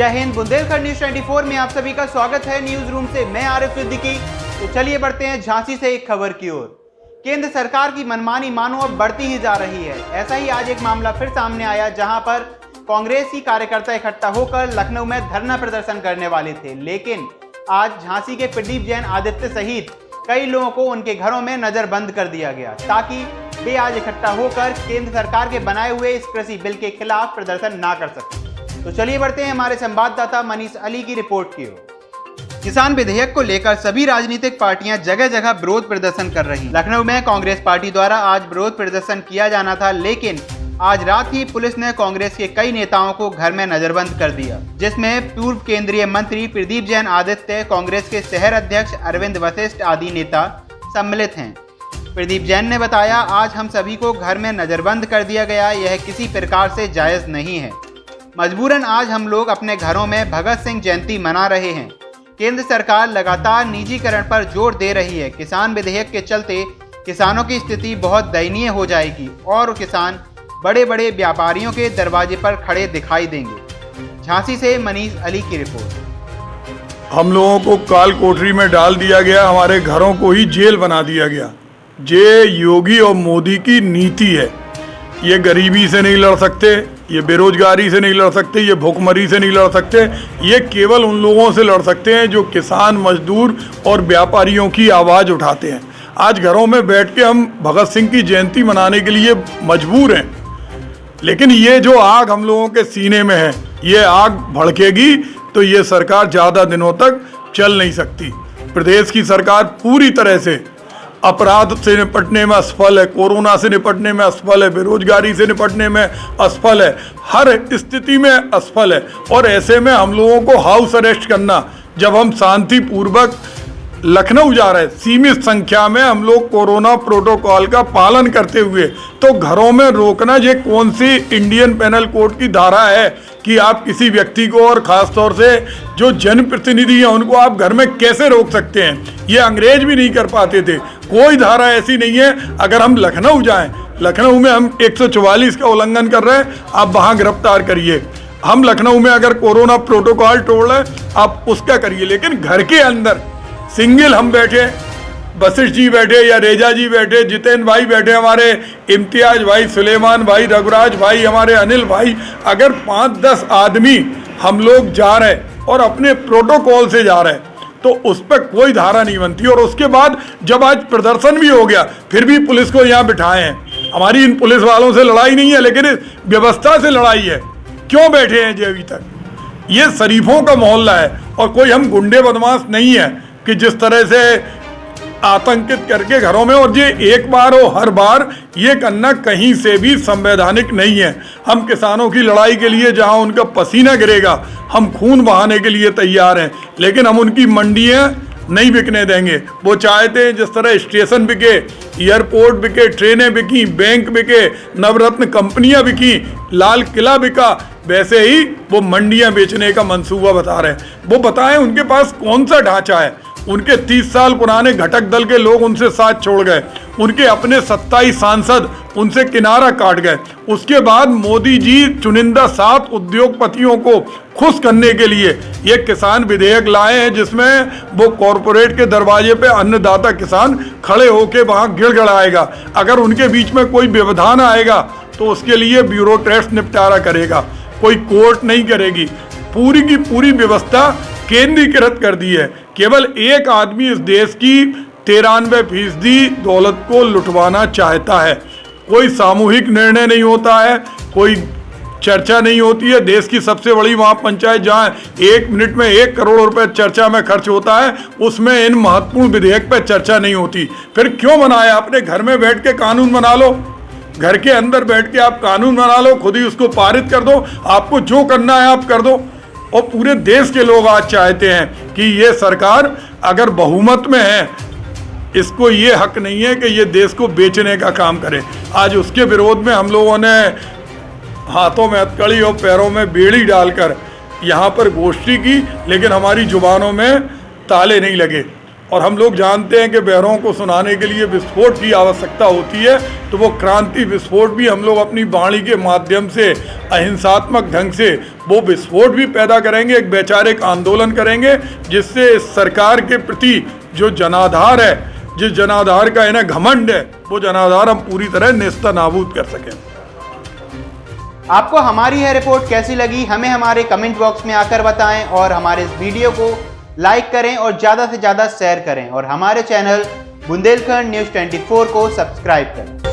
जय हिंद। बुंदेलखंड न्यूज 24 में आप सभी का स्वागत है। न्यूज रूम से मैं आरिफ सिद्दीकी। तो चलिए बढ़ते हैं झांसी से एक खबर की ओर। केंद्र सरकार की मनमानी मानो अब बढ़ती ही जा रही है। ऐसा ही आज एक मामला फिर सामने आया, जहां पर कांग्रेस की कार्यकर्ता इकट्ठा होकर लखनऊ में धरना प्रदर्शन करने वाले थे, लेकिन आज झांसी के प्रदीप जैन आदित्य सहित कई लोगों को उनके घरों में नजरबंद कर दिया गया, ताकि वे आज इकट्ठा होकर केंद्र सरकार के बनाए हुए इस कृषि बिल के खिलाफ प्रदर्शन ना कर सके। तो चलिए बढ़ते हैं हमारे संवाददाता मनीष अली की रिपोर्ट की ओर। किसान विधेयक को लेकर सभी राजनीतिक पार्टियां जगह जगह विरोध प्रदर्शन कर रही। लखनऊ में कांग्रेस पार्टी द्वारा आज विरोध प्रदर्शन किया जाना था, लेकिन आज रात ही पुलिस ने कांग्रेस के कई नेताओं को घर में नजरबंद कर दिया, जिसमें पूर्व केंद्रीय मंत्री प्रदीप जैन आदित्य, कांग्रेस के शहर अध्यक्ष अरविंद वशिष्ठ आदि नेता सम्मिलित हैं। प्रदीप जैन ने बताया, आज हम सभी को घर में नजरबंद कर दिया गया, यह किसी प्रकार से जायज नहीं है। मजबूरन आज हम लोग अपने घरों में भगत सिंह जयंती मना रहे हैं। केंद्र सरकार लगातार निजीकरण पर जोर दे रही है। किसान विधेयक के चलते किसानों की स्थिति बहुत दयनीय हो जाएगी और किसान बड़े बड़े व्यापारियों के दरवाजे पर खड़े दिखाई देंगे। झांसी से मनीष अली की रिपोर्ट। हम लोगों को काल कोठरी में डाल दिया गया, हमारे घरों को ही जेल बना दिया गया। ये योगी और मोदी की नीति है। ये गरीबी से नहीं लड़ सकते, ये बेरोजगारी से नहीं लड़ सकते, ये भूखमरी से नहीं लड़ सकते। ये केवल उन लोगों से लड़ सकते हैं जो किसान, मजदूर और व्यापारियों की आवाज़ उठाते हैं। आज घरों में बैठ के हम भगत सिंह की जयंती मनाने के लिए मजबूर हैं, लेकिन ये जो आग हम लोगों के सीने में है, ये आग भड़केगी तो ये सरकार ज़्यादा दिनों तक चल नहीं सकती। प्रदेश की सरकार पूरी तरह से अपराध से निपटने में असफल है, कोरोना से निपटने में असफल है, बेरोजगारी से निपटने में असफल है, हर स्थिति में असफल है। और ऐसे में हम लोगों को हाउस अरेस्ट करना, जब हम शांतिपूर्वक लखनऊ जा रहे हैं, सीमित संख्या में हम लोग कोरोना प्रोटोकॉल का पालन करते हुए, तो घरों में रोकना, ये कौन सी इंडियन पेनल कोड की धारा है कि आप किसी व्यक्ति को, और ख़ास तौर से जो जनप्रतिनिधि हैं, उनको आप घर में कैसे रोक सकते हैं? ये अंग्रेज भी नहीं कर पाते थे। कोई धारा ऐसी नहीं है। अगर हम लखनऊ जाएं, लखनऊ में हम 144 का उल्लंघन कर रहे हैं, आप वहाँ गिरफ्तार करिए। हम लखनऊ में अगर कोरोना प्रोटोकॉल तोड़ रहे हैं, आप उसका करिए, लेकिन घर के अंदर सिंगल हम बैठे, वशिष्ठ जी बैठे या रेजा जी बैठे, जितेंद्र भाई बैठे, हमारे इम्तियाज भाई, सुलेमान भाई, रघुराज भाई, हमारे अनिल भाई, अगर 5-10 आदमी हम लोग जा रहे और अपने प्रोटोकॉल से जा रहे, तो उस पर कोई धारा नहीं बनती। और उसके बाद जब आज प्रदर्शन भी हो गया, फिर भी पुलिस को यहाँ बिठाए हैं। हमारी इन पुलिस वालों से लड़ाई नहीं है, लेकिन व्यवस्था से लड़ाई है। क्यों बैठे हैं जी अभी तक? ये शरीफों का मोहल्ला है और कोई हम गुंडे बदमाश नहीं है कि जिस तरह से आतंकित करके घरों में, और ये एक बार हो हर बार ये करना कहीं से भी संवैधानिक नहीं है। हम किसानों की लड़ाई के लिए जहां उनका पसीना गिरेगा, हम खून बहाने के लिए तैयार हैं, लेकिन हम उनकी मंडियां नहीं बिकने देंगे। वो चाहते हैं जिस तरह स्टेशन बिके, एयरपोर्ट बिके, ट्रेनें बिकी, बैंक बिके, नवरत्न कंपनियां बिकी, लाल किला बिका, वैसे ही वो मंडियां बेचने का मंसूबा बता रहे हैं। वो बताएं उनके पास कौन सा ढांचा है। उनके 30 साल पुराने घटक दल के लोग उनसे साथ छोड़ गए, उनके अपने 27 सांसद उनसे किनारा काट गए। उसके बाद मोदी जी चुनिंदा 7 उद्योगपतियों को खुश करने के लिए ये किसान विधेयक लाए हैं, जिसमें वो कॉरपोरेट के दरवाजे पे अन्नदाता किसान खड़े होकर वहाँ गिड़गिड़ाएगा। अगर उनके बीच में कोई व्यवधान आएगा तो उसके लिए ब्यूरोक्रेट्स निपटारा करेगा, कोई कोर्ट नहीं करेगी। पूरी की पूरी व्यवस्था केंद्रीकृत कर दी है। केवल एक आदमी इस देश की 93% दौलत को लुटवाना चाहता है। कोई सामूहिक निर्णय नहीं होता है, कोई चर्चा नहीं होती है। देश की सबसे बड़ी वहाँ पंचायत जहाँ 1 मिनट में 1 करोड़ रुपए चर्चा में खर्च होता है, उसमें इन महत्वपूर्ण विधेयक पर चर्चा नहीं होती। फिर क्यों बनाया? अपने घर में बैठ के कानून बना लो, घर के अंदर बैठ के आप कानून बना लो, खुद ही उसको पारित कर दो, आपको जो करना है आप कर दो। और पूरे देश के लोग आज चाहते हैं कि ये सरकार अगर बहुमत में है, इसको ये हक नहीं है कि ये देश को बेचने का काम करे। आज उसके विरोध में हम लोगों ने हाथों में हथकड़ी और पैरों में बेड़ी डालकर यहाँ पर गोष्ठी की, लेकिन हमारी जुबानों में ताले नहीं लगे। और हम लोग जानते हैं कि बहरों को सुनाने के लिए विस्फोट की आवश्यकता होती है, तो वो क्रांति विस्फोट भी हम लोग अपनी वाणी के माध्यम से अहिंसात्मक ढंग से वो विस्फोट भी पैदा करेंगे, एक वैचारिक आंदोलन करेंगे, जिससे सरकार के प्रति जो जनाधार है, जिस जनाधार का इन्हें घमंड है, वो जनाधार हम पूरी तरह नेस्तनाबूद कर सकें। आपको हमारी यह रिपोर्ट कैसी लगी हमें हमारे कमेंट बॉक्स में आकर बताएं और हमारे इस वीडियो को लाइक करें और ज़्यादा से ज़्यादा शेयर करें और हमारे चैनल बुंदेलखंड न्यूज़ 24 को सब्सक्राइब करें।